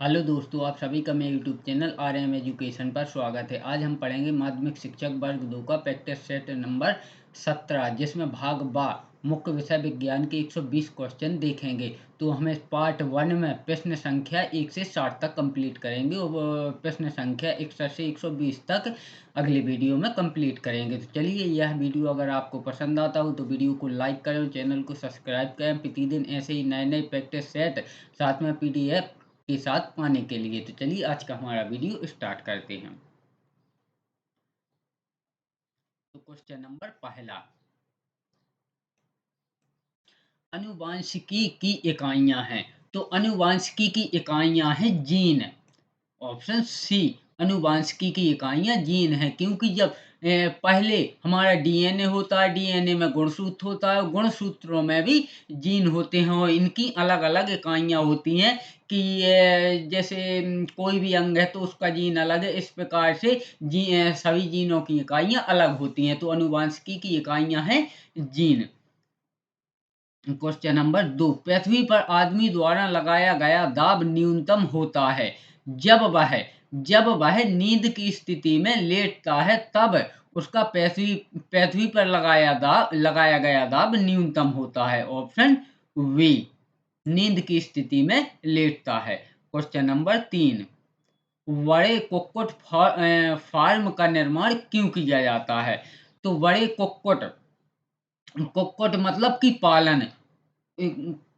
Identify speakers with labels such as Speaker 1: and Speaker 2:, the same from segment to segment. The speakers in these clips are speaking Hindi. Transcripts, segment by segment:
Speaker 1: हेलो दोस्तों, आप सभी का मेरे यूट्यूब चैनल आरएम एजुकेशन पर स्वागत है। आज हम पढ़ेंगे माध्यमिक शिक्षक वर्ग 2 का प्रैक्टिस सेट नंबर 17, जिसमें भाग बा मुख्य विषय विज्ञान के 120 क्वेश्चन देखेंगे। तो हमें पार्ट 1 में प्रश्न संख्या 1 से 60 तक कंप्लीट करेंगे और प्रश्न संख्या 61 से 120 तक अगले वीडियो में कंप्लीट करेंगे। तो चलिए, यह वीडियो अगर आपको पसंद आता हो तो वीडियो को लाइक करें, चैनल को सब्सक्राइब करें। प्रतिदिन ऐसे ही नए नए प्रैक्टिस सेट साथ में पीडीएफ के साथ पाने के लिए। तो चलिए, आज का हमारा वीडियो स्टार्ट करते हैं। तो क्वेश्चन नंबर पहला, अनुवांशिकी की इकाइयां हैं। तो अनुवांशिकी की इकाइयां हैं जीन। ऑप्शन सी, अनुवांशिकी की इकाइयां जीन है, क्योंकि जब पहले हमारा डीएनए होता है, डीएनए में गुणसूत्र होता है, गुणसूत्रों में भी जीन होते हैं और इनकी अलग अलग इकाइयां होती हैं कि जैसे कोई भी अंग है तो उसका जीन अलग है। इस प्रकार से सभी जीनों की इकाइयां अलग होती हैं। तो अनुवांशिकी की इकाइयां हैं जीन। क्वेश्चन नंबर 2, पृथ्वी पर आदमी द्वारा लगाया गया दाब न्यूनतम होता है जब वह नींद की स्थिति में लेटता है, तब उसका पृथ्वी पर लगाया गया दाब न्यूनतम होता है। ऑप्शन बी, नींद की स्थिति में लेटता है। क्वेश्चन नंबर 3, बड़े कुक्कुट फार्म का निर्माण क्यों किया जाता है? तो बड़े कुक्कुट कुक्कुट मतलब कि पालन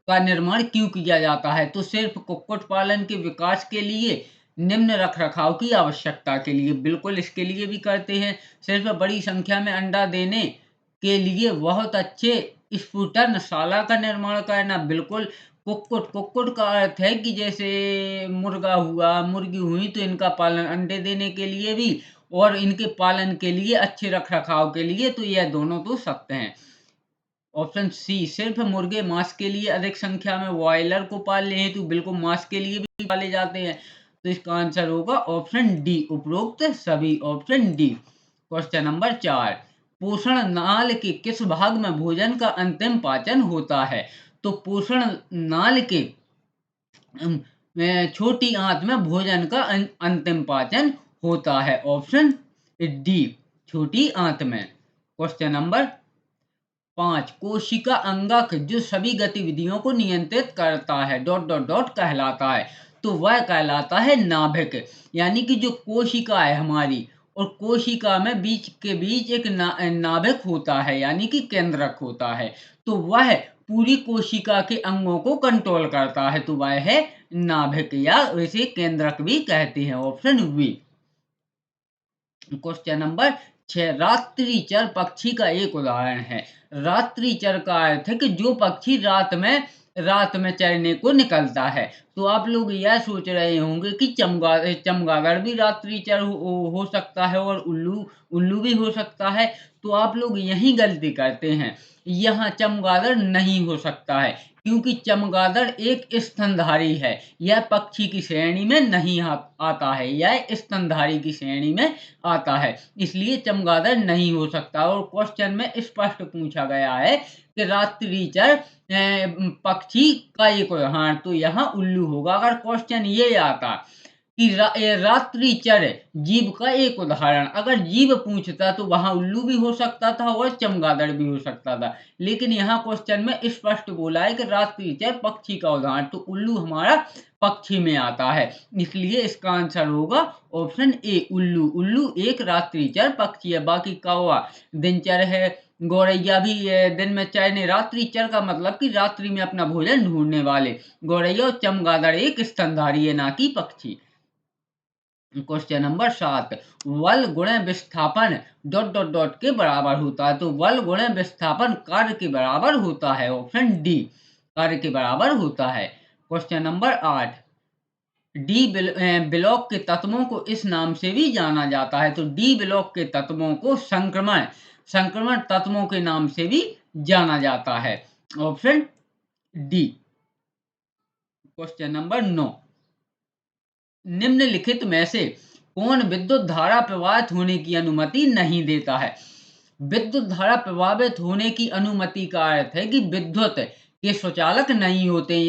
Speaker 1: का निर्माण क्यों किया जाता है? तो सिर्फ कुक्कुट पालन के विकास के लिए, निम्न रखरखाव की आवश्यकता के लिए। बिल्कुल, इसके लिए भी करते हैं। सिर्फ बड़ी संख्या में अंडा देने के लिए बहुत अच्छे स्फुटनशाला का निर्माण करना। बिल्कुल, कुक्कुट कुक्कुट का अर्थ है कि जैसे मुर्गा हुआ, मुर्गी हुई, तो इनका पालन अंडे देने के लिए भी और इनके पालन के लिए, अच्छे रखरखाव के लिए। तो यह दोनों तो सत्य हैं। ऑप्शन सी, सिर्फ मुर्गे मांस के लिए अधिक संख्या में ब्रॉयलर को पाल ले हैं, तो बिल्कुल मांस के लिए भी पाले जाते हैं। तो इसका आंसर होगा ऑप्शन डी, उपरोक्त सभी। Option D. क्वेश्चन नंबर 4, पोषण नाल के किस भाग में भोजन का अंतिम पाचन होता है? तो पोषण नाल के छोटी आंत में भोजन का अंतिम पाचन होता है। ऑप्शन डी, छोटी आंत में। क्वेश्चन नंबर 5, कोशिका अंगक जो सभी गतिविधियों को नियंत्रित करता है डॉट डॉट डॉट कहलाता है? तो वह कहलाता है नाभिक। यानी कि जो कोशिका है हमारी, और कोशिका में बीच के बीच एक नाभिक होता है, यानी कि केंद्रक होता है। तो वह पूरी कोशिका के अंगों को कंट्रोल करता है, तो वह है नाभिक, या वैसे केंद्रक भी कहते हैं। Option B. क्वेश्चन नंबर 6, रात्रिचर पक्षी का एक उदाहरण है। रात्रिचर का अर्थ है कि जो पक्षी रात में चरने को निकलता है। तो आप लोग यह सोच रहे होंगे कि चमगादड़ भी रात्रिचर हो सकता है और उल्लू उल्लू भी हो सकता है। तो आप लोग यही गलती करते हैं। यहाँ चमगादड़ नहीं हो सकता है, क्योंकि चमगादड़ एक स्तनधारी है। यह पक्षी की श्रेणी में नहीं आता है, यह स्तनधारी की श्रेणी में आता है, इसलिए चमगादड़ नहीं हो सकता। और क्वेश्चन में स्पष्ट पूछा गया है कि रात्रिचर पक्षी का एक उदाहरण, तो यहाँ उल्लू होगा। अगर क्वेश्चन ये आता कि रात्रिचर जीव का एक उदाहरण, अगर जीव पूछता तो वहां उल्लू भी हो सकता था और चमगादड़ भी हो सकता था। लेकिन यहाँ क्वेश्चन में स्पष्ट बोला है कि रात्रिचर पक्षी का उदाहरण, तो उल्लू हमारा पक्षी में आता है, इसलिए इसका आंसर होगा ऑप्शन ए, उल्लू। उल्लू एक रात्रिचर पक्षी है। बाकी कौवा दिनचर है, गौरैया भी दिन में चरने। रात्रिचर का मतलब कि रात्रि में अपना भोजन ढूंढने वाले। गौरैया और चमगादड़ एक स्तनधारी है, ना कि पक्षी। क्वेश्चन नंबर 7, बल गुणे विस्थापन डॉट डॉट डॉट के बराबर होता है? तो बल गुणे विस्थापन कार्य के बराबर होता है। ऑप्शन डी, कार्य के बराबर होता है। क्वेश्चन नंबर 8, डी ब्लॉक के तत्वों को इस नाम से भी जाना जाता है? तो डी ब्लॉक के तत्वों को संक्रमण तत्वों के नाम से भी जाना जाता है। Option D. क्वेश्चन नंबर 9, निम्नलिखित में से कौन विद्युत धारा प्रवाहित होने की अनुमति नहीं देता है? विद्युत धारा प्रभावित होने की अनुमति का अर्थ है कि विद्युत के सुचालक नहीं होते।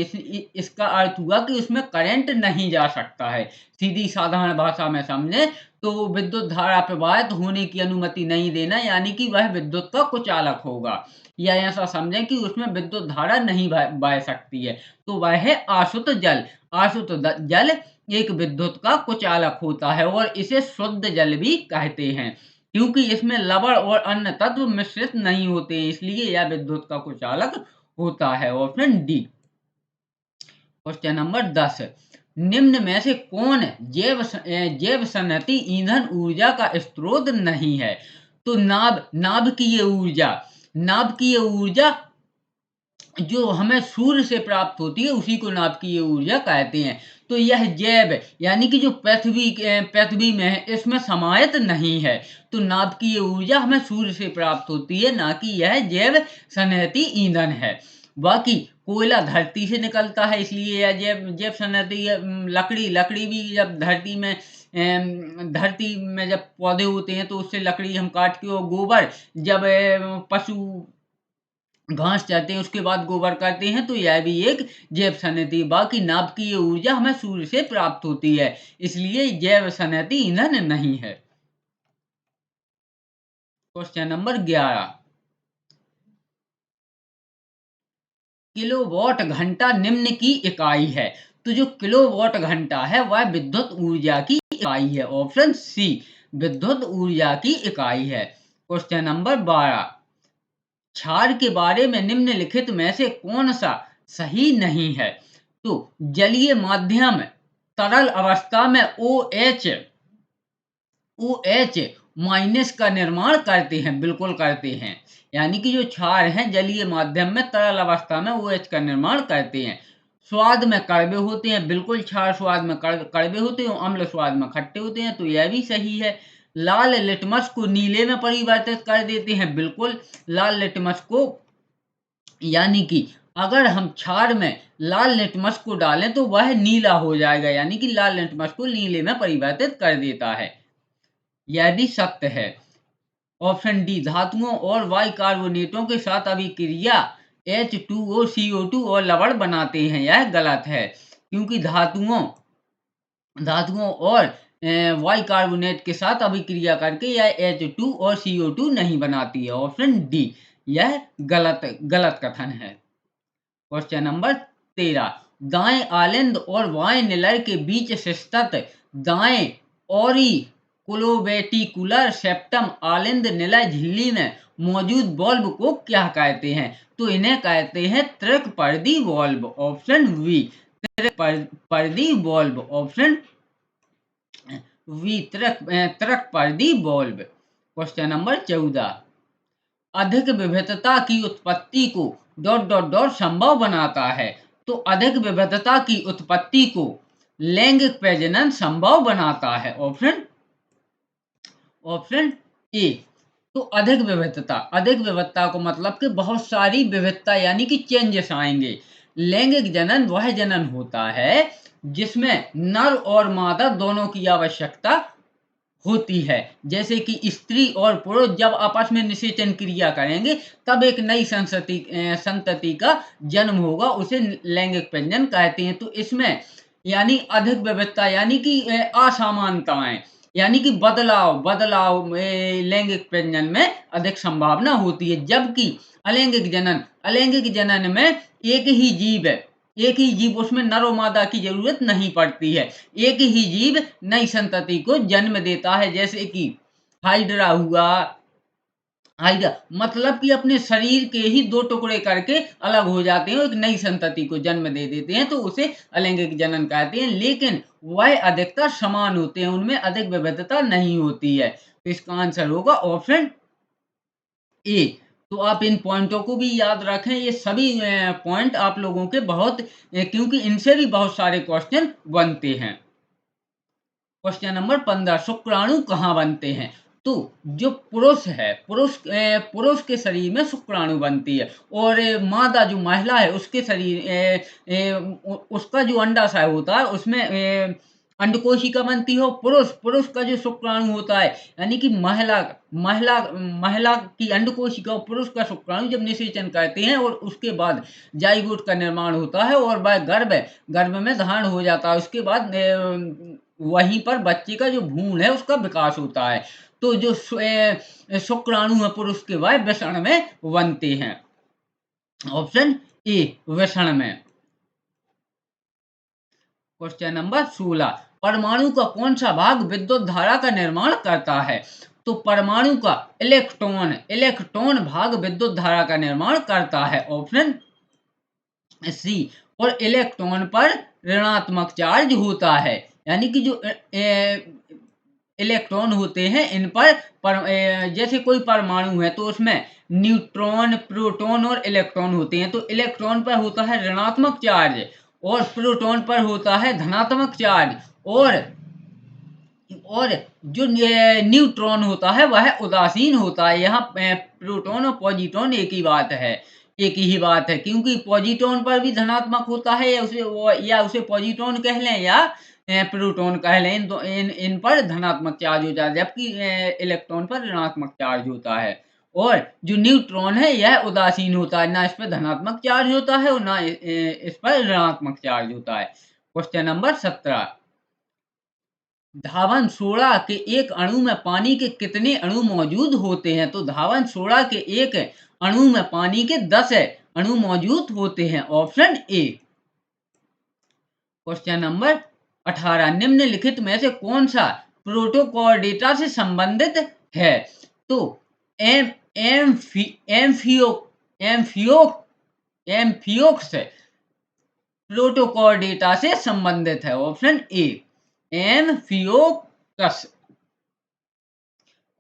Speaker 1: इसका अर्थ हुआ कि उसमें करंट नहीं जा सकता है। सीधी साधारण भाषा में समझें तो विद्युत धारा प्रवाहित होने की अनुमति नहीं देना, यानी कि वह विद्युत का कुचालक होगा। या ऐसा समझें कि उसमें विद्युत धारा नहीं बह सकती है, तो वह है आशुत जल। आशुत जल एक विद्युत का कुचालक होता है और इसे शुद्ध जल भी कहते हैं, क्योंकि इसमें लवण और अन्य तत्व मिश्रित नहीं होते हैं, इसलिए यह विद्युत का कुचालक होता है। Option D. क्वेश्चन नंबर 10, निम्न में से कौन जैव सन्नति ईंधन ऊर्जा का स्रोत नहीं है? तो नाभिकीय ऊर्जा। नाभिकीय ऊर्जा जो हमें सूर्य से प्राप्त होती है उसी को नाभिकीय ऊर्जा कहते हैं। तो यह जैव यानी कि जो पृथ्वी में है इसमें समाहित नहीं है। तो नाभिकीय ऊर्जा हमें सूर्य से प्राप्त होती है, ना कि यह जैव सन्नति ईंधन है। बाकी कोयला धरती से निकलता है, इसलिए यह जैव सन्नति। लकड़ी भी जब धरती में जब पौधे होते हैं तो उससे लकड़ी हम काट के, और गोबर जब पशु घास चरते हैं उसके बाद गोबर करते हैं, तो यह भी एक जैव सन्नति। बाकी नाभिकीय ऊर्जा हमें सूर्य से प्राप्त होती है, इसलिए जैव सन्नति ईंधन नहीं है। क्वेश्चन नंबर 11, किलोवाट घंटा निम्न की इकाई है। तो जो किलोवाट घंटा है वह विद्युत ऊर्जा की इकाई है। ऑप्शन सी, विद्युत ऊर्जा की इकाई है। क्वेश्चन नंबर 12, क्षार के बारे में निम्नलिखित में से कौन सा सही नहीं है? तो जलीय माध्यम तरल अवस्था में OH माइनस का निर्माण करते हैं, बिल्कुल करते हैं। यानी कि जो क्षार हैं जलीय माध्यम में तरल अवस्था में OH का निर्माण करते हैं। स्वाद में कड़वे होते हैं, बिल्कुल क्षार स्वाद में कड़वे होते हैं, अम्ल स्वाद में खट्टे होते हैं, तो यह भी सही है। लाल लिटमस को नीले में परिवर्तित कर देते हैं, बिल्कुल। लाल लिटमस को यानी कि अगर हम क्षार में लाल लिटमस को डालें तो वह नीला हो जाएगा, यानी कि लाल लिटमस को नीले में परिवर्तित कर देता है। यह भी सत्य है। ऑप्शन डी, धातुओं और बाइकार्बोनेटों के साथ अभिक्रिया H2O CO2 और लवण बनाते हैं, यह गलत है। क्योंकि धातुओं और बाइकार्बोनेट के साथ अभिक्रिया करके यह H2 और CO2 नहीं बनाती है। ऑप्शन डी, यह गलत कथन है। क्वेश्चन नंबर 13, दाएं आलिंद और बाएं निलय के बीच स्थित दाएं ऑरिकुलोवेटिकुलर सेप्टम आलिंद निलय झिल्ली में मौजूद वाल्व को क्या कहते हैं? तो इन्हें कहते हैं त्रिकपर्दी वाल्व। ऑप्शन वी, त्रिकपर्दी वाल्व। ऑप्शन वी, त्रिकपर्दी वाल्व। क्वेश्चन नंबर 14, अधिक विविधता की उत्पत्ति को ... संभव बनाता है। तो अधिक विविधता की उत्पत्ति को लैंगिक प्रजनन संभव बनाता है। ऑप्शन ए। तो अधिक विविधता को मतलब कि बहुत सारी विविधता, यानी कि चेंजेस आएंगे। लैंगिक जनन वह जनन होता है जिसमें नर और मादा दोनों की आवश्यकता होती है। जैसे कि स्त्री और पुरुष जब आपस में निषेचन क्रिया करेंगे तब एक नई संतति का जन्म होगा, उसे लैंगिक प्रजनन कहते हैं। तो इसमें यानी अधिक विविधता यानी कि असमानताएं, यानी कि बदलाव लैंगिक प्रजनन में अधिक संभावना होती है। जबकि अलैंगिक जनन में एक ही जीव उसमें नर और मादा की जरूरत नहीं पड़ती है। एक ही जीव नई संतति को जन्म देता है। जैसे कि हाइड्रा हुआ, मतलब कि अपने शरीर के ही दो टुकड़े करके अलग हो जाते हैं, एक नई संतति को जन्म दे देते हैं, तो उसे अलैंगिक जनन कहते हैं। लेकिन वह अधिकतर समान होते हैं, उनमें अधिक विविधता नहीं होती है। तो इसका आंसर होगा ऑप्शन ए। तो आप इन पॉइंटों को भी याद रखें, ये सभी पॉइंट आप लोगों के क्योंकि इनसे भी बहुत सारे क्वेश्चन बनते हैं। क्वेश्चन नंबर 15, शुक्राणु कहाँ बनते हैं? तो जो पुरुष है, पुरुष के शरीर में शुक्राणु बनती है, और मादा जो महिला है उसके शरीर उसका जो अंडाशय होता है उसमें अंडकोशिका बनती हो। पुरुष पुरुष का जो शुक्राणु होता है, यानी कि महिला महिला महिला की अंडकोशिका, पुरुष का शुक्राणु जब निषेचन करते हैं और उसके बाद जाइगोट का निर्माण होता है और वह गर्भ गर्भ में धारण हो जाता है। उसके बाद वहीं पर बच्चे का जो भ्रूण है उसका विकास होता है। तो जो शुक्राणु है पुरुष के, वह वृषण में बनते हैं। ऑप्शन ए, वृषण में। क्वेश्चन नंबर 16, परमाणु का कौन सा भाग विद्युत धारा का निर्माण करता है? तो परमाणु का इलेक्ट्रॉन इलेक्ट्रॉन भाग विद्युत धारा का निर्माण करता है। Option C. और इलेक्ट्रॉन पर ऋणात्मक चार्ज होता है, यानी कि जो इलेक्ट्रॉन होते हैं इन पर जैसे कोई परमाणु है तो उसमें न्यूट्रॉन, प्रोटॉन और इलेक्ट्रॉन होते हैं। तो इलेक्ट्रॉन पर होता है ऋणात्मक चार्ज और प्रोटॉन पर होता है धनात्मक चार्ज, और जो न्यूट्रॉन होता है वह उदासीन होता है। यहाँ प्रोटॉन और पॉजिट्रॉन एक ही बात है, एक ही बात है, क्योंकि पॉजिट्रॉन पर भी धनात्मक होता है, या उसे पॉजिट्रॉन कह लें या प्रोटॉन कह लें, इन पर धनात्मक चार्ज होता है, जबकि इलेक्ट्रॉन पर ऋणात्मक चार्ज होता है। और जो न्यूट्रॉन है यह उदासीन होता है, ना इस पर धनात्मक चार्ज होता है और ना इस पर ऋणात्मक चार्ज होता है। क्वेश्चन नंबर 17, धावन सोडा के एक अणु में पानी के कितने अणु मौजूद होते हैं? तो धावन सोडा के एक अणु में पानी के 10 अणु मौजूद होते हैं। Option A. क्वेश्चन नंबर 18, निम्नलिखित में से कौन सा प्रोटोकॉर्डेटा से संबंधित है? तो एम एम्फियोक्स प्रोटोकॉर्डेटा से संबंधित है। Option A, amphioxus.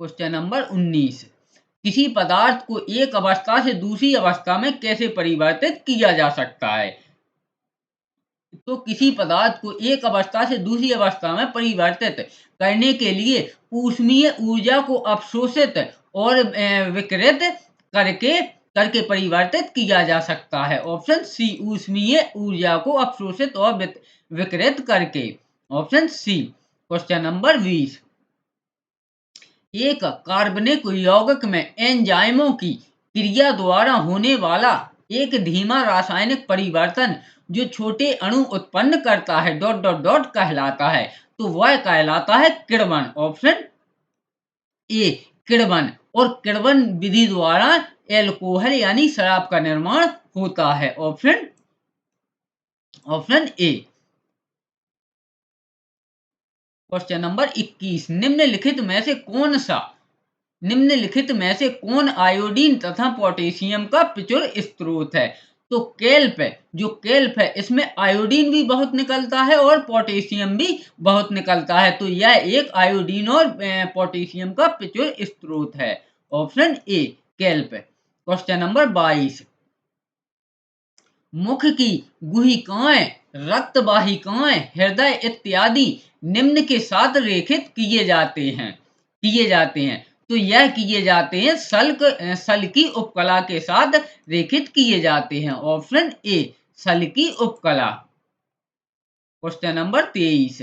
Speaker 1: Question number 19, किसी पदार्थ को एक अवस्था से दूसरी अवस्था में कैसे परिवर्तित किया जा सकता है? तो किसी पदार्थ को एक अवस्था से दूसरी अवस्था में परिवर्तित करने के लिए ऊष्मीय ऊर्जा को अवशोषित और विकिरित करके परिवर्तित किया जा सकता है। ऑप्शन सी, ऊष्मीय ऊर्जा को अवशोषित और विकिरित करके। Option C. क्वेश्चन नंबर 20, एक कार्बनिक यौगिक में एंजाइमों की क्रिया द्वारा होने वाला एक धीमा रासायनिक परिवर्तन जो छोटे अणु उत्पन्न करता है डॉट डॉट डॉट कहलाता है। तो वह कहलाता है किण्वन। ऑप्शन ए, किण्वन। और किण्वन विधि द्वारा एल्कोहल यानी शराब का निर्माण होता है। ऑप्शन ए। क्वेश्चन नंबर 21, निम्नलिखित में से कौन आयोडीन तथा पोटेशियम का प्रचुर स्रोत है? तो केल्प है इसमें आयोडीन भी बहुत निकलता है और पोटेशियम भी बहुत निकलता है। तो यह एक आयोडीन और पोटेशियम का प्रचुर स्रोत है। ऑप्शन ए, केल्प। क्वेश्चन नंबर 22, मुख की गुहिकाएं, रक्त वाहिकाएं, हृदय इत्यादि निम्न के साथ रेखित किए जाते हैं। तो यह किए जाते हैं सल की उपकला के साथ रेखित किए जाते हैं। ऑप्शन ए, सल की उपकला। क्वेश्चन नंबर 23,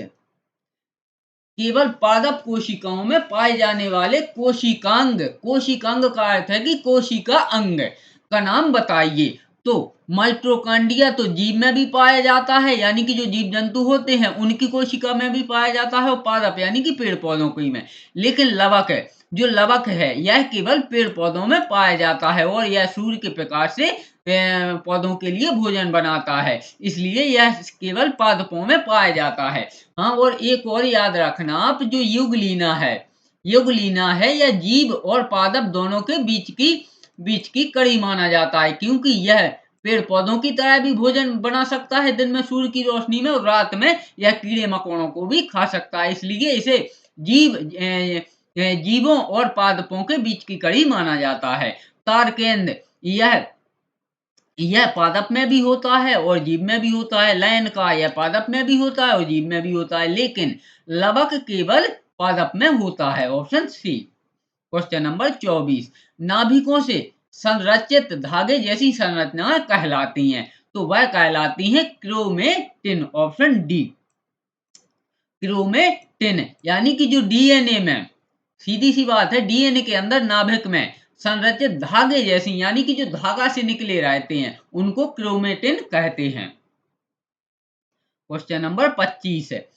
Speaker 1: केवल पादप कोशिकाओं में पाए जाने वाले कोशिकांग का अर्थ है कि कोशिका अंग का नाम बताइए। तो माइटोकॉन्ड्रिया तो जीव में भी पाया जाता है, यानी कि जो जीव जंतु होते हैं उनकी कोशिका में भी पाया जाता है, और पादप यानी कि पेड़ पौधों की में। लेकिन लवक है यह केवल पेड़ पौधों में पाया जाता है, और यह सूर्य के प्रकाश से पौधों के लिए भोजन बनाता है, इसलिए यह केवल पादपों में पाया जाता है। हाँ, और एक और याद रखना आप, जो युगलीना है यह जीव और पादप दोनों के बीच की कड़ी माना जाता है, क्योंकि यह पेड़ पौधों की तरह भी भोजन बना सकता है दिन में सूर्य की रोशनी में, और रात में यह कीड़े मकोड़ों को भी खा सकता है, इसलिए इसे जीवों और पादपों के बीच की कड़ी माना जाता है। तारकेंद्र यह पादप में भी होता है और जीव में भी होता है। लयन का यह पादप में भी होता है और जीव में भी होता है, लेकिन लवक केवल पादप में होता है। Option C. क्वेश्चन नंबर 24, नाभिकों से संरचित धागे जैसी संरचनाएं कहलाती हैं। तो वह कहलाती हैं क्रोमेटिन। Option D. क्रोमेटिन, यानी कि जो डीएनए में, सीधी सी बात है, डीएनए के अंदर नाभिक में संरचित धागे जैसी, यानी कि जो धागा से निकले रहते हैं, उनको क्रोमेटिन कहते हैं। क्वेश्चन नंबर 25 है,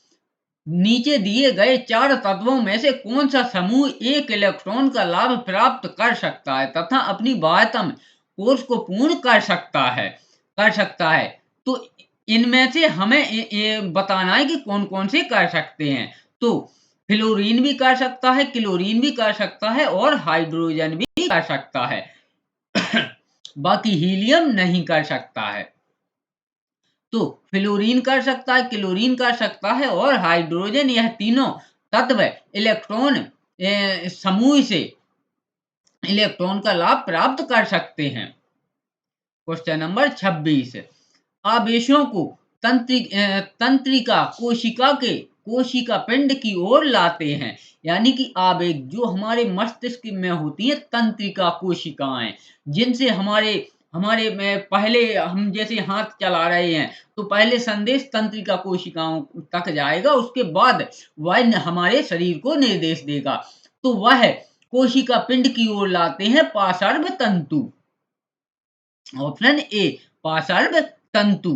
Speaker 1: नीचे दिए गए 4 तत्वों में से कौन सा समूह एक इलेक्ट्रॉन का लाभ प्राप्त कर सकता है तथा अपनी बाह्यतम कोर्स को पूर्ण कर सकता है। तो इनमें से हमें ये बताना है कि कौन कौन से कर सकते हैं। तो फ्लोरीन भी कर सकता है, क्लोरीन भी कर सकता है और हाइड्रोजन भी कर सकता है। बाकी हीलियम नहीं कर सकता है। तो फ्लोरीन कर सकता है, क्लोरीन कर सकता है और हाइड्रोजन, यह तीनों तत्व इलेक्ट्रॉन समूह से इलेक्ट्रॉन का लाभ प्राप्त कर सकते हैं। क्वेश्चन नंबर 26, आवेशों को तंत्रिका कोशिका पिंड की ओर लाते हैं, यानी कि आवेग जो हमारे मस्तिष्क में होती है तंत्रिका कोशिकाएं, जिनसे हमारे हमारे में पहले हम जैसे हाथ चला रहे हैं तो पहले संदेश तंत्रिका कोशिकाओं तक जाएगा, उसके बाद वह हमारे शरीर को निर्देश देगा। तो वह कोशिका पिंड की ओर लाते हैं पार्श्व तंतु। ऑप्शन ए पार्श्व तंतु।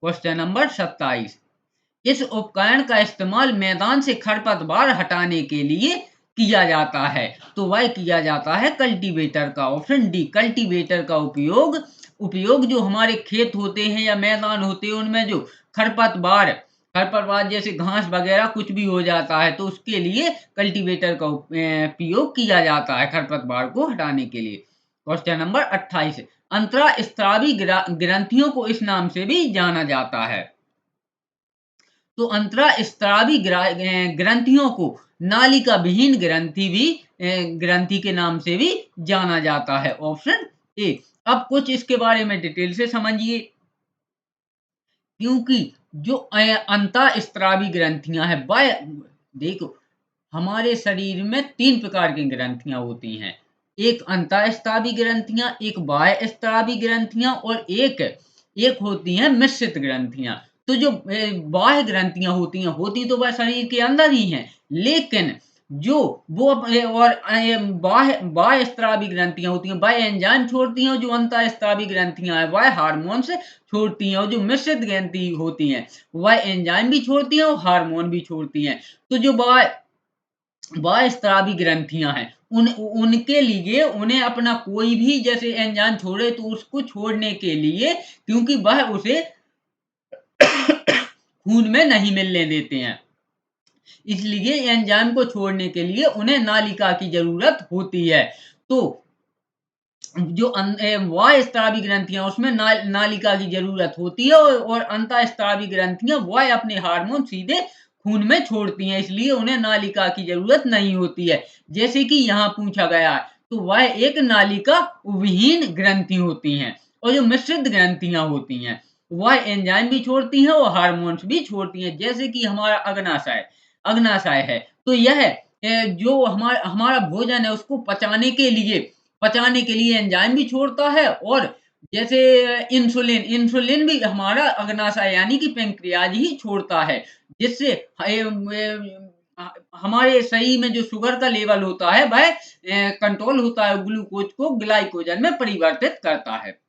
Speaker 1: क्वेश्चन नंबर 27, इस उपकरण का इस्तेमाल मैदान से खरपतवार हटाने के लिए किया जाता है। तो वह किया जाता है कल्टीवेटर का। ऑप्शन डी कल्टीवेटर का उपयोग जो हमारे खेत होते हैं या मैदान होते हैं उनमें जो खरपतवार जैसे घास वगैरह कुछ भी हो जाता है तो उसके लिए कल्टीवेटर का उपयोग किया जाता है खरपतवार को हटाने के लिए। क्वेश्चन नंबर 28, अंतरास्त्रावी ग्रंथियों को इस नाम से भी जाना जाता है। तो अंतरास्त्रावी ग्रंथियों को नालिका विहीन ग्रंथि के नाम से भी जाना जाता है। ऑप्शन ए। अब कुछ इसके बारे में डिटेल से समझिए, क्योंकि जो अंतःस्त्रावी ग्रंथियां हैं, देखो हमारे शरीर में 3 प्रकार की ग्रंथियां होती हैं, एक अंतःस्त्रावी ग्रंथियां, एक बाह्यस्त्रावी ग्रंथियां और एक होती हैं मिश्रित ग्रंथियां। तो जो बाह्य ग्रंथियां होती तो वह शरीर के अंदर ही हैं, लेकिन जो वो और बाह्यस्त्रावी ग्रंथियां होती हैं वह एंजाइम छोड़ती हैं, और जो अंतःस्त्रावी ग्रंथियां हैं वह हार्मोन्स छोड़ती हैं, और जो मिश्रित ग्रंथि होती हैं वह एंजाइम भी छोड़ती हैं और हार्मोन भी छोड़ती हैं। तो जो बाह्यस्त्रावी ग्रंथियां हैं उनके लिए उन्हें अपना कोई भी जैसे एंजाइम छोड़े तो उसको छोड़ने के लिए, क्योंकि वह उसे खून में नहीं मिलने देते हैं, इसलिए एंजाइम को छोड़ने के लिए उन्हें नालिका की जरूरत होती है। तो जो बाह्यस्त्रावी ग्रंथियां उसमें नालिका की जरूरत होती है, और अंतःस्त्रावी ग्रंथियां वह अपने हार्मोन सीधे खून में छोड़ती हैं, इसलिए उन्हें नालिका की जरूरत नहीं होती है। जैसे कि यहाँ पूछा गया है, तो वह एक नालिका विहीन ग्रंथि होती हैं, और जो मिश्रित ग्रंथियां होती हैं वह एंजाइम भी छोड़ती हैं और हार्मोन्स भी छोड़ती हैं। जैसे कि हमारा अग्नाशय है, तो यह जो हमारा भोजन है उसको पचाने के लिए एंजाइम भी छोड़ता है, और जैसे इंसुलिन भी हमारा अग्नाशय यानी कि पेंक्रियाज ही छोड़ता है, जिससे हमारे शरीर में जो शुगर का लेवल होता है वह कंट्रोल होता है, ग्लूकोज को ग्लाइकोजन में परिवर्तित करता है।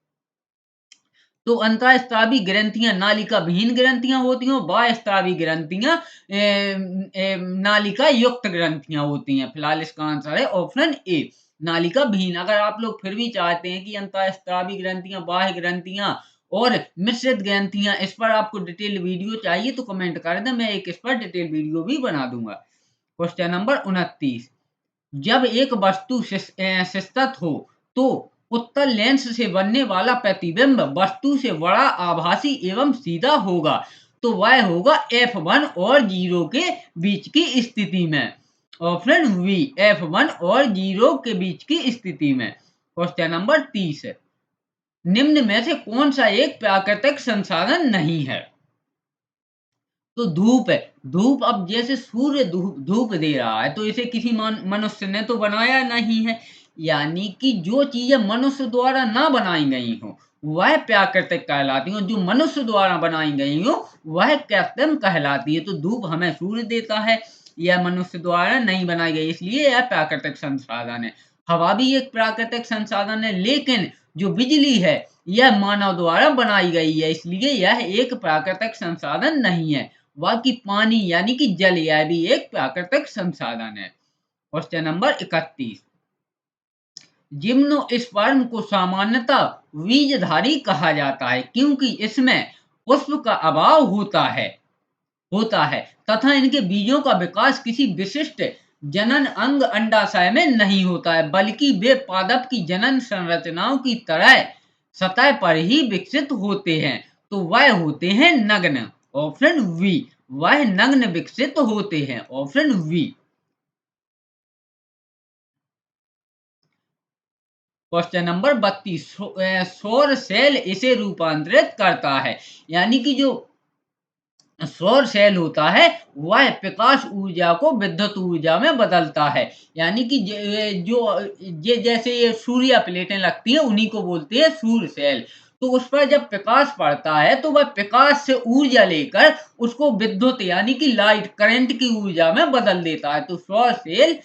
Speaker 1: तो अंतःस्त्रावी ग्रंथियां नालिका विहीन ग्रंथियां होती हैं, बाह्यस्त्रावी ग्रंथियां नालिका युक्त ग्रंथियां होती हैं। फिलहाल इसका आंसर है ऑप्शन ए नालिका विहीन। अगर आप लोग फिर भी चाहते हैं कि अंतःस्त्रावी ग्रंथियां, बाह्य ग्रंथियां और मिश्रित ग्रंथियां, इस पर आपको डिटेल वीडियो चाहिए तो कमेंट कर दें, मैं एक इस पर डिटेल वीडियो भी बना दूंगा। क्वेश्चन नंबर 29, जब एक वस्तु शिस्तत हो तो उत्तल लेंस से बनने वाला प्रतिबिंब वस्तु से बड़ा, आभासी एवं सीधा होगा। तो वह होगा F1 और 0 के बीच की स्थिति में। ऑप्शन बी F1 और 0 के बीच की स्थिति में। क्वेश्चन नंबर 30, निम्न में से कौन सा एक प्राकृतिक संसाधन नहीं है। तो धूप है। धूप, अब जैसे सूर्य धूप दे रहा है तो इसे किसी मनुष्य ने तो बनाया नहीं है, यानी कि जो चीजें मनुष्य द्वारा ना बनाई गई हो वह प्राकृतिक कहलाती है, जो मनुष्य द्वारा बनाई गई हो वह कृत्रिम कहलाती है। तो धूप हमें सूर्य देता है, यह मनुष्य द्वारा नहीं बनाई गई, इसलिए यह प्राकृतिक संसाधन है। हवा भी एक प्राकृतिक संसाधन है, लेकिन जो बिजली है यह मानव द्वारा बनाई गई है, इसलिए यह एक प्राकृतिक संसाधन नहीं है। बाकी पानी यानी कि जल, यह भी एक प्राकृतिक संसाधन है। क्वेश्चन नंबर 31, जिम्नोस्पर्म को सामान्यतः बीजधारी कहा जाता है क्योंकि इसमें पुष्प का अभाव होता है तथा इनके बीजों का विकास किसी विशिष्ट जनन अंग अंडाशय में नहीं होता है, बल्कि वे पादप की जनन संरचनाओं की तरह सतह पर ही विकसित होते हैं। तो वह होते हैं नग्न, ऑप्शन वी। वह नग्न विकसित होते हैं, ऑप्शन वी। क्वेश्चन नंबर 32, सौर सेल इसे रूपांतरित करता है, यानी कि जो सौर सेल होता है वह प्रकाश ऊर्जा को विद्युत ऊर्जा में बदलता है, यानी कि जो जैसे ये सूर्य प्लेटें लगती हैं उन्हीं को बोलते हैं सूर्य सेल। तो उस पर जब प्रकाश पड़ता है तो वह प्रकाश से ऊर्जा लेकर उसको विद्युत यानी कि लाइट करंट की ऊर्जा में बदल देता है। तो सौर सेल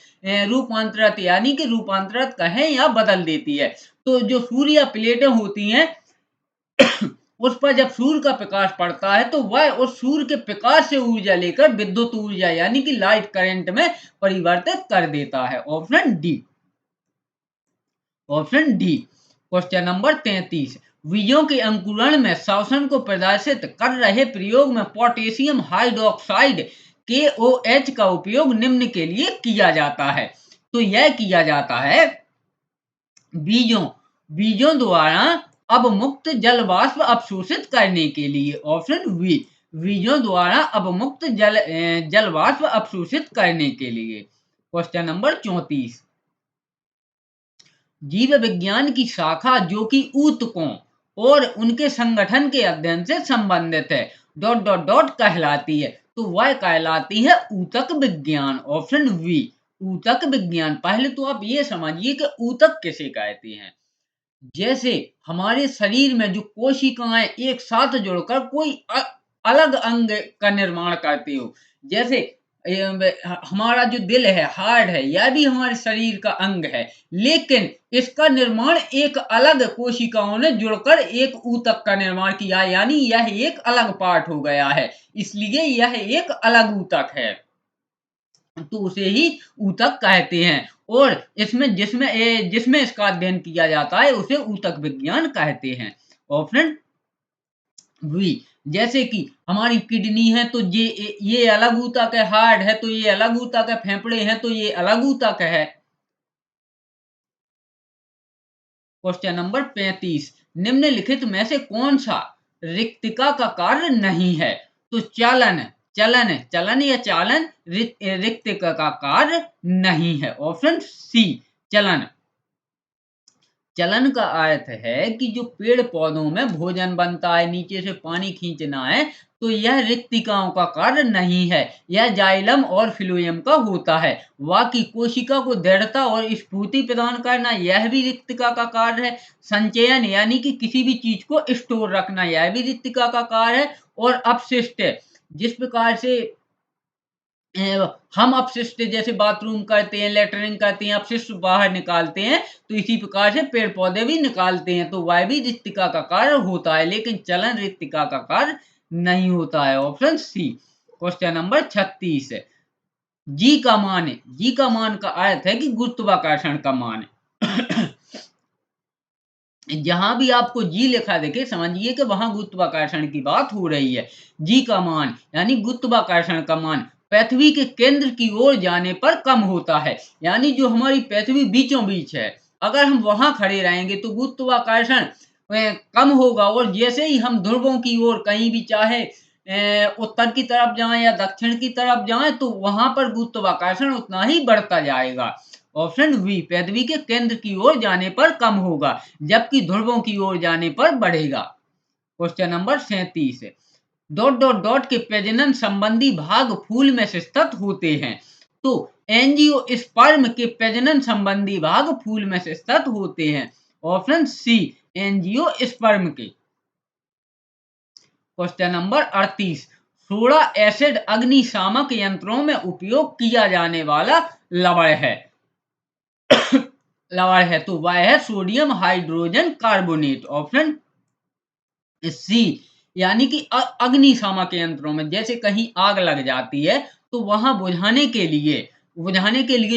Speaker 1: रूपांतरित यानी कि रूपांतरित कहें या बदल देती है। तो जो सूर्य प्लेटें होती हैं उस पर जब सूर्य का प्रकाश पड़ता है तो वह उस सूर्य के प्रकाश से ऊर्जा लेकर विद्युत ऊर्जा यानी कि लाइट करंट में परिवर्तित कर देता है, option D. Option D. Question number 33, बीजों के अंकुरण में श्वसन को प्रदर्शित कर रहे प्रयोग में पोटेशियम हाइड्रोक्साइड KOH का उपयोग निम्न के लिए किया जाता है। तो यह किया जाता है बीजों द्वारा अवमुक्त जल वाष्प अवशोषित करने के लिए, ऑप्शन बी। बीजों द्वारा अवमुक्त जल वाष्प अवशोषित करने के लिए। क्वेश्चन नंबर 34, जीव विज्ञान की शाखा जो कि ऊतकों और उनके संगठन के अध्ययन से संबंधित है डॉट डॉट डॉट कहलाती है। तो वह कहलाती है ऊतक विज्ञान, ऑप्शन बी। ऊतक विज्ञान। पहले तो आप ये समझिए कि ऊतक किसे कहते हैं। जैसे हमारे शरीर में जो कोशिकाएं एक साथ जुड़कर कोई अलग अंग का निर्माण करती हो, जैसे हमारा जो दिल है, हार्ट है, यह भी हमारे शरीर का अंग है, लेकिन इसका निर्माण एक अलग कोशिकाओं ने जुड़कर एक ऊतक का निर्माण किया, यानी यह एक अलग पार्ट हो गया है, इसलिए यह एक अलग ऊतक है। तो उसे ही ऊतक कहते हैं। और जिसमें इसका अध्ययन किया जाता है उसे ऊतक विज्ञान कहते हैं, ऑप्शन बी। जैसे कि हमारी किडनी है तो ये अलग ऊतक है, हार्ट है तो ये अलग ऊतक है, फेफड़े हैं तो ये अलग ऊतक है। क्वेश्चन नंबर 35, निम्नलिखित में से कौन सा रिक्तिका का कार्य नहीं है। तो चलन या चालन रिक्तिका का कार्य नहीं है, ऑप्शन सी चलन। चलन का अर्थ है कि जो पेड़ पौधों में भोजन बनता है, नीचे से पानी खींचना है, तो यह रिक्तिकाओं का कार्य नहीं है, यह जाइलम और फिलोएम का होता है। बाकी कोशिका को दृढ़ता और स्फूर्ति प्रदान करना यह भी रिक्तिका का कार्य है। संचयन यानी कि किसी भी चीज को स्टोर रखना यह भी रिक्तिका का कार्य है। और अपशिष्ट, जिस प्रकार से हम अपशिष्ट जैसे बाथरूम करते हैं, लेटरिंग करते हैं, अपशिष्ट बाहर निकालते हैं, तो इसी प्रकार से पेड़ पौधे भी निकालते हैं, तो वह भी रिक्तिका का कार्य होता है, लेकिन चलन रिक्तिका का कार्य नहीं होता है, ऑप्शन सी। क्वेश्चन नंबर 36, जी का मान का अर्थ है कि गुरुत्वाकर्षण का मान। जहां भी आपको जी लिखा देखे समझिए कि वहां गुरुत्वाकर्षण की बात हो रही है। जी का मान यानी गुरुत्वाकर्षण का मान पृथ्वी के केंद्र की ओर जाने पर कम होता है, यानी जो हमारी पृथ्वी बीचों बीच है, अगर हम वहां खड़े रहेंगे तो गुरुत्वाकर्षण कम होगा, और जैसे ही हम ध्रुवों की ओर कहीं भी चाहे उत्तर की तरफ जाएं या दक्षिण की तरफ जाएं तो वहां पर गुरुत्वाकर्षण उतना ही बढ़ता जाएगा, ऑप्शन बी। पृथ्वी के केंद्र की ओर जाने पर कम होगा जबकि ध्रुवों की ओर जाने पर बढ़ेगा। Question number 37, dot dot dot के प्रजनन संबंधी भाग फूल में स्थित होते हैं। तो एंजियोस्पर्म के प्रजनन संबंधी भाग फूल में स्थित होते हैं, ऑप्शन सी। एंजियोस्पर्म के। क्वेश्चन नंबर 38, सोडा एसिड अग्निशामक यंत्रों में उपयोग किया जाने वाला लवण है। लवण है तो वह है sodium hydrogen carbonate, option C. यानी कि अग्निशामक यंत्रों में जैसे कहीं आग लग जाती है तो वहां बुझाने के लिए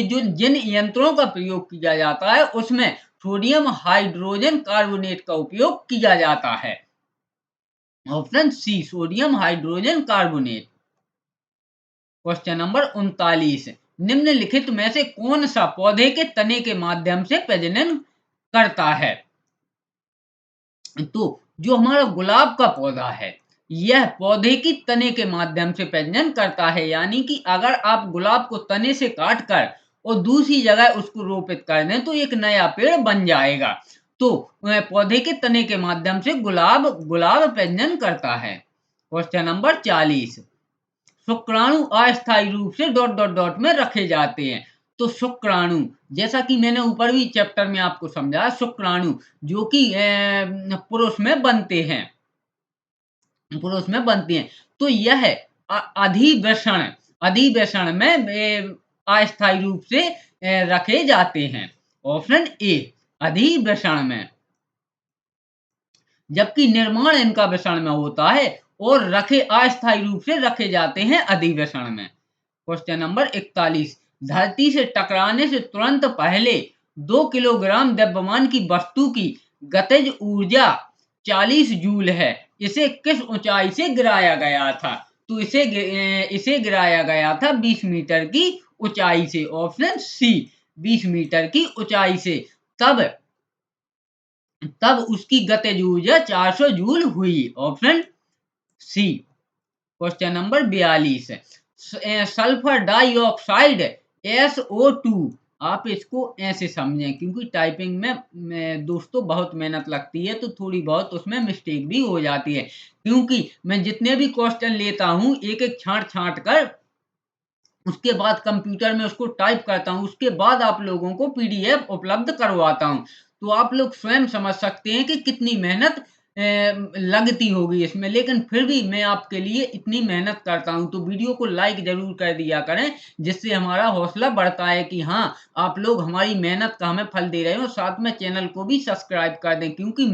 Speaker 1: जो जिन यंत्रों का प्रयोग किया जाता है उसमें सोडियम हाइड्रोजन कार्बोनेट का उपयोग किया जाता है, option C sodium hydrogen carbonate. Question number 39, निम्नलिखित में से कौन सा पौधे के तने के माध्यम से प्रजनन करता है। तो जो हमारा गुलाब का पौधा है यह पौधे की तने के माध्यम से प्रजनन करता है, यानी कि अगर आप गुलाब को तने से काट कर और दूसरी जगह उसको रोपित कर दें तो एक नया पेड़ बन जाएगा। तो पौधे के तने के माध्यम से गुलाब प्रजनन करता है। क्वेश्चन नंबर 40, शुक्राणु अस्थायी रूप से ... में रखे जाते हैं। तो शुक्राणु, जैसा कि मैंने ऊपर भी चैप्टर में आपको समझाया, शुक्राणु जो कि पुरुष में बनते हैं, तो यह अधिवेशन में अस्थायी रूप से रखे जाते हैं, ऑप्शन ए अधिवेशन में, जबकि निर्माण इनका वेषण में होता है और अस्थायी रूप से रखे जाते हैं अधिवेशन में। क्वेश्चन नंबर 41, धरती से टकराने से तुरंत पहले 2 किलोग्राम द्रव्यमान की वस्तु की गतिज ऊर्जा 40 जूल है, इसे किस ऊंचाई से गिराया गया था। तो इसे गिराया गया था 20 मीटर की ऊंचाई से, ऑप्शन सी 20 मीटर की ऊंचाई से। तब उसकी गतिज ऊर्जा 400 जूल हुई, option C. Question number 42, sulphur dioxide SO2, आप इसको ऐसे समझें क्योंकि टाइपिंग में दोस्तों बहुत मेहनत लगती है तो थोड़ी बहुत उसमें मिस्टेक भी हो जाती है, क्योंकि मैं जितने भी क्वेश्चन लेता हूं एक एक छांट कर उसके बाद कंप्यूटर में उसको टाइप करता हूं, उसके बाद आप लोगों को PDF उपलब्ध करवाता हूं। तो आप लोग स्वयं समझ सकते हैं कि कितनी मेहनत लगती होगी इसमें, लेकिन फिर भी मैं आपके लिए इतनी मेहनत करता हूं। तो वीडियो को लाइक जरूर कर दिया करें, जिससे हमारा हौसला बढ़ता है कि हाँ आप लोग हमारी मेहनत का हमें फल दे रहे हो। साथ में चैनल को भी सब्सक्राइब कर दें, क्योंकि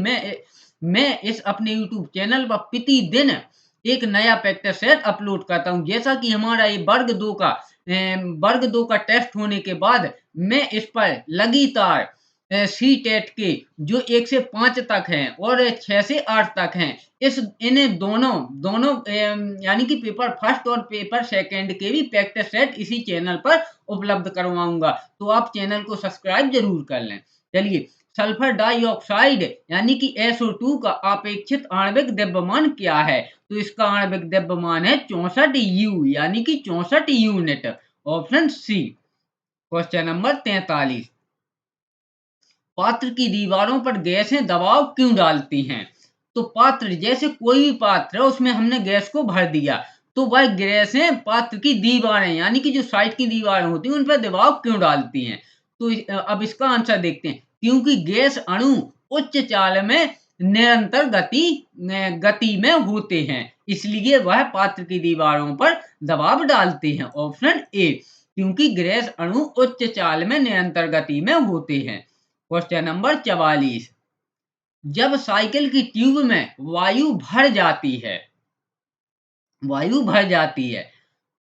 Speaker 1: मैं इस अपने YouTube चैनल पर प्रतिदिन एक नया प्रैक्टिस सेट अपलोड करता हूं। जैसा कि हमारा ये वर्ग 2 का टेस्ट होने के बाद मैं इस पर लगातार CTET के जो 1 से 5 तक हैं और 6 से 8 तक हैं, इन्हें दोनों यानी कि पेपर फर्स्ट और पेपर सेकंड के भी प्रैक्टिस सेट इसी चैनल पर उपलब्ध करवाऊंगा। तो आप चैनल को सब्सक्राइब जरूर कर लें। चलिए, सल्फर डाइऑक्साइड यानी कि SO2 का अपेक्षित आणविक द्रव्यमान क्या है। तो इसका आणविक द्रव्यमान है 64 U, यानी कि 64 unit, option C. Question number 43, पात्र की दीवारों पर गैसें दबाव क्यों डालती हैं। तो पात्र, जैसे कोई भी पात्र है उसमें हमने गैस को भर दिया, तो वह गैसें पात्र की दीवारें यानी कि जो साइड की दीवारें होती हैं उन पर दबाव क्यों डालती हैं। तो अब इसका आंसर देखते हैं, क्योंकि गैस अणु उच्च चाल में निरंतर गति में होते हैं, इसलिए वह पात्र की दीवारों पर दबाव डालते हैं, ऑप्शन ए, क्योंकि गैस अणु उच्च चाल में निरंतर गति में होते हैं। क्वेश्चन नंबर 44, जब साइकिल की ट्यूब में वायु भर जाती है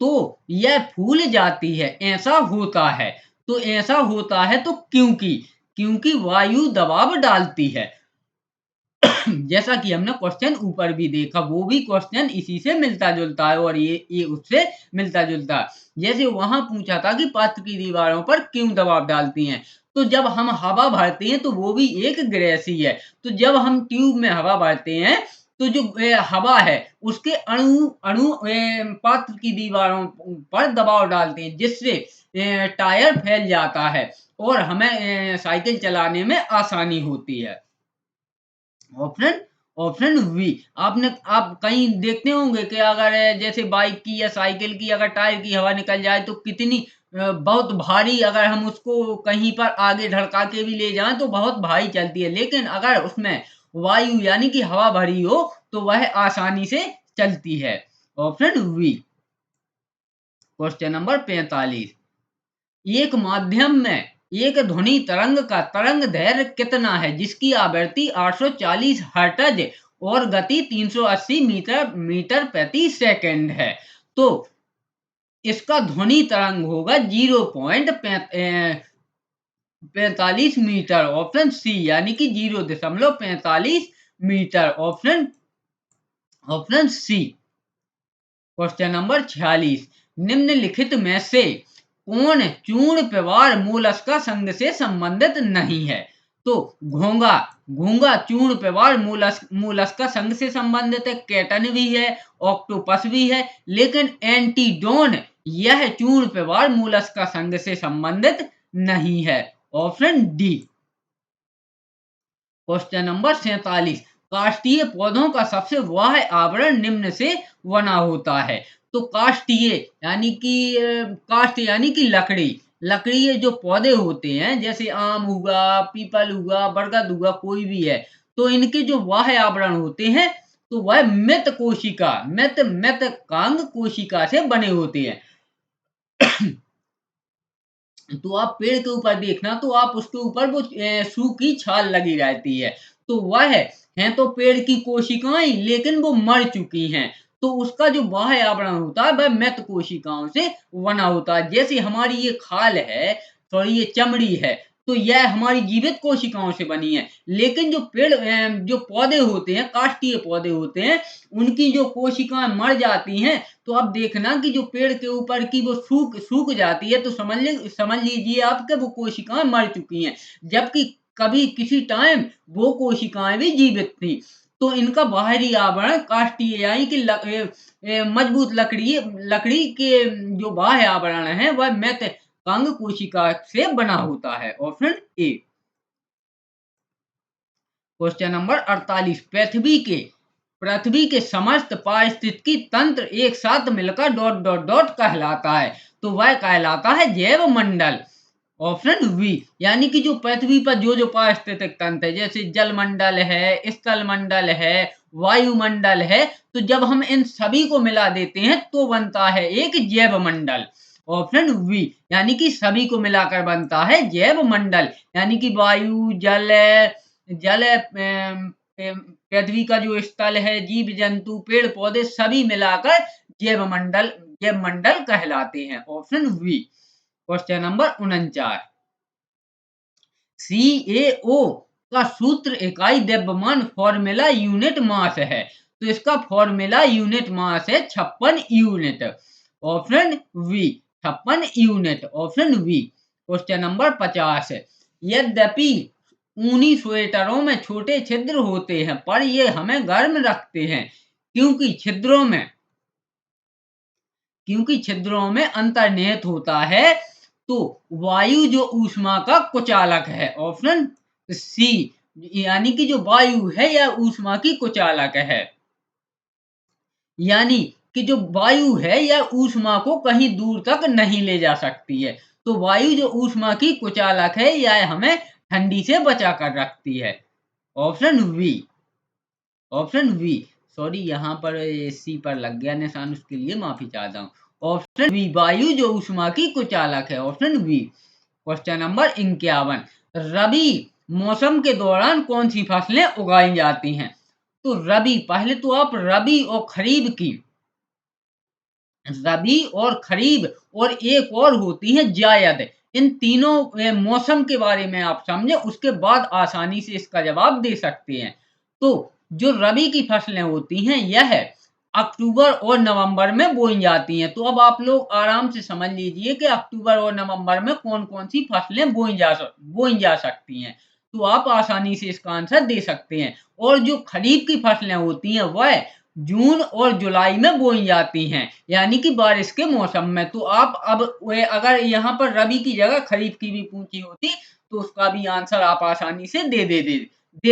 Speaker 1: तो यह फूल जाती है, ऐसा होता है। तो ऐसा होता है तो क्योंकि वायु दबाव डालती है। जैसा कि हमने क्वेश्चन ऊपर भी देखा, वो भी क्वेश्चन इसी से मिलता जुलता है और ये उससे मिलता जुलता है। जैसे वहां पूछा था कि पात्र की दीवारों पर क्यों दबाव डालती हैं, तो जब हम हवा भरते हैं तो वो भी एक गैस ही है। तो जब हम ट्यूब में हवा भरते हैं तो जो हवा है उसके अणु पात्र की दीवारों पर दबाव डालते हैं, जिससे टायर फैल जाता है और हमें साइकिल चलाने में आसानी होती है, ऑप्शन वी। आप कहीं देखते होंगे कि अगर जैसे बाइक की या साइकिल की अगर टायर की हवा निकल जाए तो कितनी बहुत भारी, अगर हम उसको कहीं पर आगे ढड़का के भी ले जाएं तो बहुत भारी चलती है, लेकिन अगर उसमें वायु यानी कि हवा भरी हो तो वह आसानी से चलती है। Option B. क्वेश्चन नंबर 45, एक माध्यम में एक ध्वनि तरंग का तरंग दैर्घ्य कितना है जिसकी आवृत्ति 840 हर्ट्ज और गति 380 मीटर मीटर प्रति सेकंड है? तो इसका ध्वनि तरंग होगा 0.45 मीटर, ऑप्शन सी, यानी कि 0.45 metre, option C. Question number 46, निम्नलिखित में से कौन चूर्ण प्रवार मोलस्का संघ से संबंधित नहीं है? तो घोंगा घोंगा चूर्ण प्रवार मोलस्का संघ से संबंधित है, केटन भी है, ऑक्टोपस भी है, लेकिन एंटीडोन यह चूर्ण प्रवार मोलस्का संघ से संबंधित नहीं है। Option D. क्वेश्चन नंबर 47, काष्ठीय पौधों का सबसे बाह्य आवरण निम्न से बना होता है? तो काष्ठीय यानी कि काष्ठ यानी कि लकड़ी, लकड़ी जो पौधे होते हैं जैसे आम हुआ, पीपल हुआ, बरगद हुआ, कोई भी है, तो इनके जो बाह्य आवरण होते हैं तो वह मृत कोशिका मृत कांग कोशिका से बने होते हैं। तो आप पेड़ के ऊपर देखना तो आप उसके ऊपर वो सूखी छाल लगी रहती है, तो वह है तो पेड़ की कोशिकाएं, लेकिन वो मर चुकी हैं, तो उसका जो बाह्य आवरण होता है वह मृत कोशिकाओं से बना होता है। जैसे हमारी ये खाल है, सॉरी ये चमड़ी है, तो यह हमारी जीवित कोशिकाओं से बनी है, लेकिन जो पेड़ जो पौधे होते हैं, काष्ठीय पौधे होते हैं, उनकी जो कोशिकाएं मर जाती हैं, तो अब देखना कि जो पेड़ के ऊपर की वो सूख जाती है, तो समझ लीजिए आप कि वो कोशिकाएं मर चुकी हैं, जबकि कभी किसी टाइम वो कोशिकाएं भी जीवित थी। तो इनका बाहरी आवरण काष्ठीय यानी कि मजबूत लकड़ी के जो बाह्य आवरण है वह मृत कांग कोशिका से बना होता है। ऑप्शन ए। क्वेश्चन नंबर 48, पृथ्वी के समस्त पारिस्थितिकी तंत्र एक साथ मिलकर डॉट डॉट डॉट कहलाता है? तो वह कहलाता है जैव मंडल। ऑप्शन बी, यानी कि जो पृथ्वी पर जो पारिस्थितिक तंत्र है जैसे जल मंडल है, स्थल मंडल है, वायुमंडल है, तो जब हम इन सभी को मिला देते हैं तो बनता है एक जैव मंडल। ऑप्शन बी, यानी कि सभी को मिलाकर बनता है जैव मंडल, यानी कि वायु, जल पृथ्वी का जो स्थल है, जीव जंतु, पेड़ पौधे सभी मिलाकर जैव मंडल कहलाते हैं। Option B. Question number 49, CaO का सूत्र इकाई द्रव्यमान फॉर्मूला यूनिट मास है? तो इसका फॉर्मूला यूनिट मास है 56 unit. Option B 56 unit, option B. Question number 50, यद्यपि ऊनी स्वेटरों में छोटे छिद्र होते हैं पर ये हमें गर्म रखते हैं, क्योंकि छिद्रों में अंतर्निहित होता है, तो वायु जो ऊष्मा का कुचालक है। ऑप्शन सी, यानी कि जो वायु है यह ऊष्मा की कुचालक है, यानी कि जो वायु है यह ऊष्मा को कहीं दूर तक नहीं ले जा सकती है, तो वायु जो ऊष्मा की कुचालक है यह हमें ठंडी से बचा कर रखती है। Option B. Option B, sorry यहाँ पर सी पर लग गया निशान, उसके लिए माफी चाहता हूँ। ऑप्शन बी, वायु जो ऊष्मा की कुचालक है। Option B. क्वेश्चन नंबर 51, रबी मौसम के दौरान कौन सी फसलें उगाई जाती हैं? तो रबी, पहले तो आप रबी और खरीब और एक और होती है जायद, इन तीनों मौसम के बारे में आप समझे, उसके बाद आसानी से इसका जवाब दे सकते हैं। तो जो रबी की फसलें होती हैं यह अक्टूबर और नवंबर में बोई जाती हैं। तो अब आप लोग आराम से समझ लीजिए कि अक्टूबर और नवंबर में कौन कौन सी फसलें बोई जा सकती हैं, तो आप आसानी से इसका आंसर दे सकते हैं। और जो खरीफ की फसलें होती हैं वह जून और जुलाई में बोई जाती हैं, यानी कि बारिश के मौसम में। तो आप अब अगर यहाँ पर रबी की जगह खरीफ की भी पूछी होती तो उसका भी आंसर आप आसानी से दे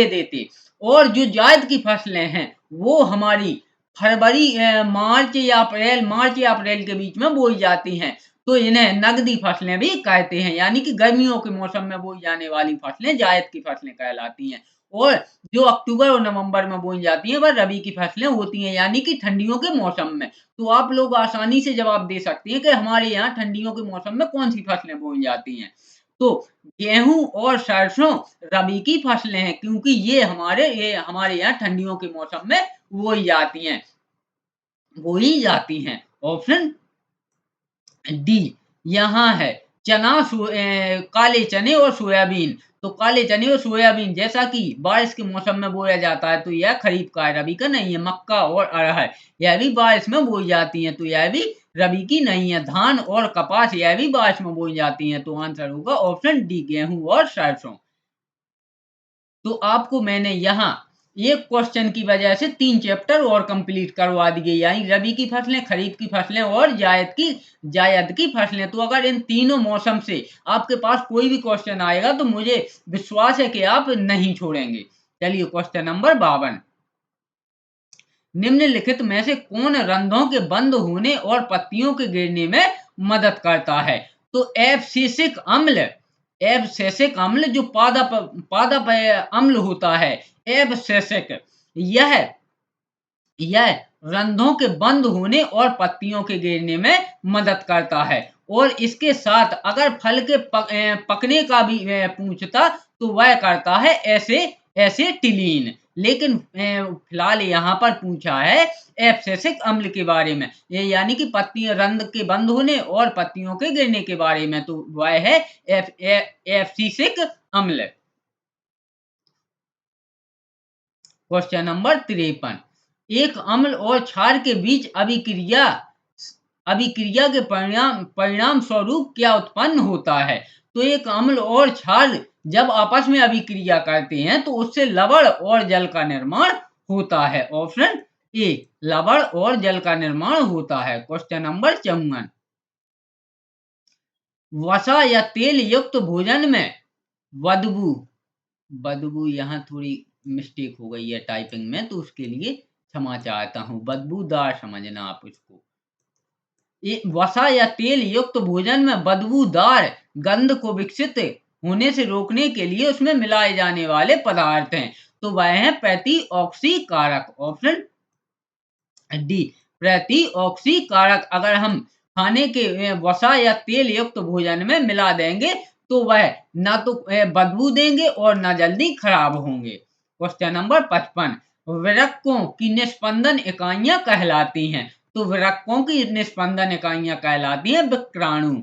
Speaker 1: देते। और जो जायद की फसलें हैं वो हमारी फरवरी मार्च या अप्रैल के बीच में बोई जाती हैं। तो इन्हें नगदी फसलें भी कहते हैं, यानी कि गर्मियों के मौसम में बोई जाने वाली फसलें जायद की फसलें कहलाती हैं। और जो अक्टूबर और नवंबर में बोई जाती हैं वह रबी की फसलें होती हैं, यानी कि ठंडियों के मौसम में। तो आप लोग आसानी से जवाब दे सकते हैं कि हमारे यहाँ ठंडियों के मौसम में कौन सी फसलें बोई जाती हैं। तो गेहूं और सरसों रबी की फसलें हैं, क्योंकि ये हमारे यहाँ ठंडियों के मौसम में बोई जाती हैं। ऑप्शन डी यहाँ है। काले चने और सोयाबीन। तो काले चने और सोयाबीन जैसा कि बारिश के मौसम में बोया जाता है, तो यह खरीफ का है, रबी का नहीं है। मक्का और अरहर यह भी बारिश में बोई जाती हैं, तो यह भी रबी की नहीं है। धान और कपास यह भी बारिश में बोई जाती हैं, तो आंसर होगा ऑप्शन डी, गेहूं और सरसों। तो आपको मैंने यहाँ एक क्वेश्चन की वजह से 3 चैप्टर और कंप्लीट करवा दिए, यानी रबी की फसलें, खरीफ की फसलें और जायद की फसलें। तो अगर इन तीनों मौसम से आपके पास कोई भी क्वेश्चन आएगा तो मुझे विश्वास है कि आप नहीं छोड़ेंगे। चलिए क्वेश्चन नंबर 52। निम्नलिखित में से कौन रंध्रों के बंद होने और पत्तियों के गिरने में मदद करता है? तो एब्सिसिक अम्ल जो पादप अम्ल होता है, एब्सिसिक, यह यह रंध्रों के बंद होने और पत्तियों के गिरने में मदद करता है। और इसके साथ अगर फल के पकने का भी पूछता तो वह करता है एसिटिलीन। लेकिन फिलहाल यहाँ पर पूछा है एब्सिसिक अम्ल के बारे में, ये यानी कि रंध्र के बंद होने और पत्तियों के गिरने के बारे में, तो वह है एब्सिसिक अम्ल। Question number 53। एक अम्ल और क्षार के बीच अभिक्रिया के परिणाम स्वरूप क्या उत्पन्न होता है? तो एक अम्ल और क्षार जब आपस में अभिक्रिया करते हैं तो उससे लवण और जल का निर्माण होता है। ऑप्शन ए, लवण और जल का निर्माण होता है। Question number 54। वसा या तेल युक्त भोजन में बदबू यहाँ थोड़ी मिस्टेक हो गई है टाइपिंग में, तो उसके लिए क्षमा चाहता हूँ। बदबूदार समझना आप इसको। वसा या तेल युक्त भोजन में बदबूदार गंध को विकसित होने से रोकने के लिए उसमें मिलाए जाने वाले पदार्थ हैं, तो वह है प्रतिऑक्सीकारक। Option D, प्रतिऑक्सीकारक। अगर हम खाने के वसा या तेल युक्त भोजन में मिला देंगे तो वह ना तो बदबू देंगे और ना जल्दी खराब होंगे। Question number 55। वृक्कों की निस्पंदन इकाइयां कहलाती हैं। तो वृक्कों की निस्पंदन इकाइयां कहलाती हैं विक्राणु।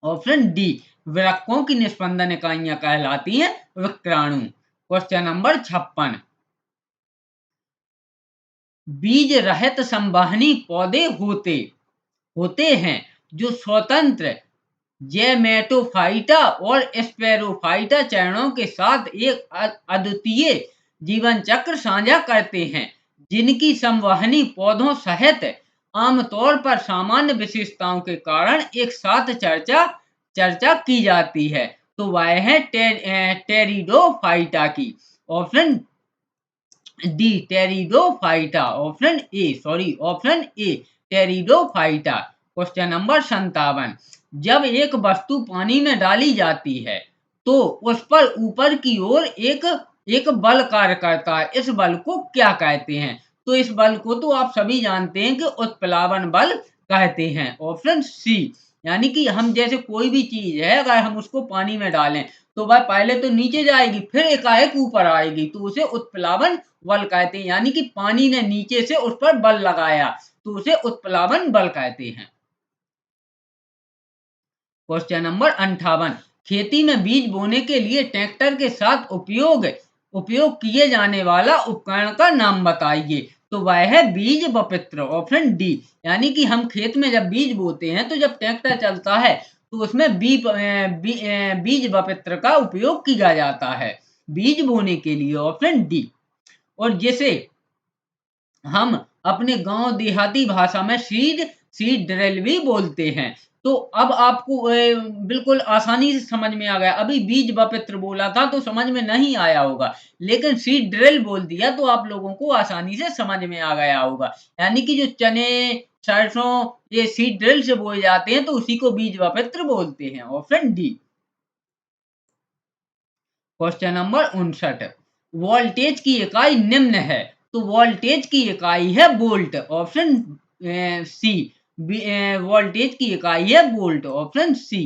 Speaker 1: ऑप्शन डी, वृक्कों की निस्पंदन इकाइयां कहलाती हैं विक्राणु। Question number 56। बीज रहित संवहनी पौधे होते हैं जो स्वतंत्र जेमेटोफाइटा और स्पेरोफाइटा चरणों के साथ एक अद्वितीय जीवन चक्र साझा करते हैं, जिनकी संवहनी पौधों सहित आमतौर पर सामान्य विशेषताओं के कारण एक साथ चर्चा की जाती है। तो वह है टेरिडोफाइटा की। Option D, pteridophyta. Option A, pteridophyta. Question number 57। जब एक वस्तु पानी में डाली जाती है तो उस पर ऊपर की ओर एक बल कार्य करता है, इस बल को क्या कहते हैं? तो इस बल को तो आप सभी जानते हैं कि उत्प्लावन बल कहते हैं। ऑप्शन सी, यानी कि हम जैसे कोई भी चीज है अगर हम उसको पानी में डालें तो वह पहले तो नीचे जाएगी फिर एकाएक ऊपर आएगी, तो उसे उत्प्लावन बल कहते हैं। यानी कि पानी ने नीचे से उस पर बल लगाया तो उसे उत्प्लावन बल कहते हैं। Question number 58। खेती में बीज बोने के लिए ट्रैक्टर के साथ उपयोग किए जाने वाला उपकरण का नाम बताइए। तो वह है बीज बपित्र। ऑप्शन डी, यानी कि हम खेत में जब बीज बोते हैं तो जब ट्रैक्टर चलता है तो उसमें बीज बपित्र का उपयोग किया जाता है बीज बोने के लिए। Option D. और जिसे हम अपने गांव देहाती भाषा में सीड ड्रिल भी बोलते हैं। तो अब आपको बिल्कुल आसानी से समझ में आ गया। अभी बीज बपित्र बोला था तो समझ में नहीं आया होगा, लेकिन सीड ड्रिल बोल दिया तो आप लोगों को आसानी से समझ में आ गया होगा। यानी कि जो चने, सरसों ये सीड ड्रिल से बोए जाते हैं तो उसी को बीज वापत्र बोलते हैं। Option D. Question number 59, voltage की इकाई निम्न है, तो वोल्टेज की इकाई है वोल्ट। ऑप्शन सी। वोल्टेज की इकाई है volt. Option C.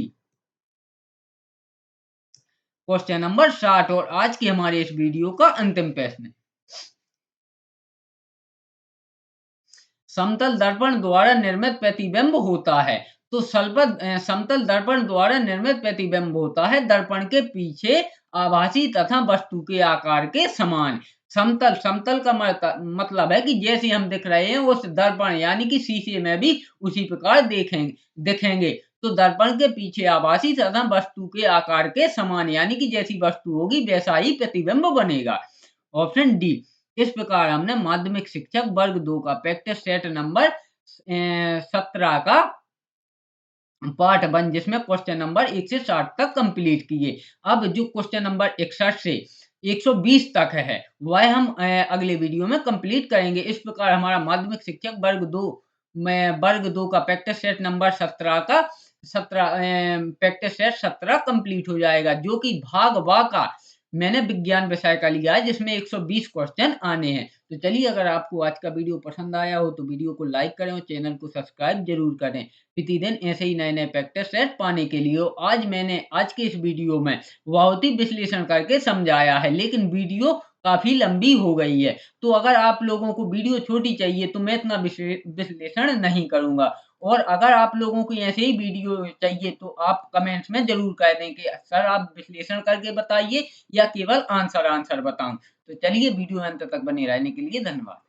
Speaker 1: Question number 60 और आज के हमारे इस वीडियो का अंतिम प्रश्न, समतल दर्पण द्वारा निर्मित प्रतिबिंब होता है, तो समतल दर्पण द्वारा निर्मित प्रतिबिंब होता है दर्पण के पीछे आभासी तथा वस्तु के आकार के समान। समतल समतल का मतलब है कि जैसे हम दिख रहे हैं उस दर्पण यानी कि शीशे में भी उसी प्रकार दिखेंगे। तो दर्पण के पीछे आभासी तथा वस्तु के आकार के समान यानी कि जैसी वस्तु होगी वैसा ही प्रतिबिंब बनेगा। Option D. इस प्रकार हमने माध्यमिक शिक्षक वर्ग 2 का प्रैक्टिस सेट नंबर 17 का पार्ट 1 जिसमें क्वेश्चन नंबर 1 से 60 तक कंप्लीट किए। अब जो क्वेश्चन नंबर 61 से 120 तक है वह हम अगले वीडियो में कंप्लीट करेंगे। इस प्रकार हमारा माध्यमिक शिक्षक वर्ग 2 का प्रैक्टिस सेट नंबर 17 का 17 प्रैक्टिस सेट 17 कंप्लीट हो जाएगा, जो कि भाग वा का मैंने विज्ञान विषय का लिया है जिसमें 120 क्वेश्चन आने हैं। तो चलिए, अगर आपको आज का वीडियो पसंद आया हो तो वीडियो को लाइक करें और चैनल को सब्सक्राइब जरूर करें प्रतिदिन ऐसे ही नए नए प्रैक्टिस सेट पाने के लिए। आज मैंने आज के इस वीडियो में बहुत ही विश्लेषण करके समझाया है, लेकिन वीडियो काफी लंबी हो गई है। तो अगर आप लोगों को वीडियो छोटी चाहिए तो मैं इतना विश्लेषण नहीं करूंगा, और अगर आप लोगों को ऐसे ही वीडियो चाहिए तो आप कमेंट्स में जरूर कह दें कि सर आप विश्लेषण करके बताइए या केवल आंसर बताऊं। तो चलिए, वीडियो अंत तक बने रहने के लिए धन्यवाद।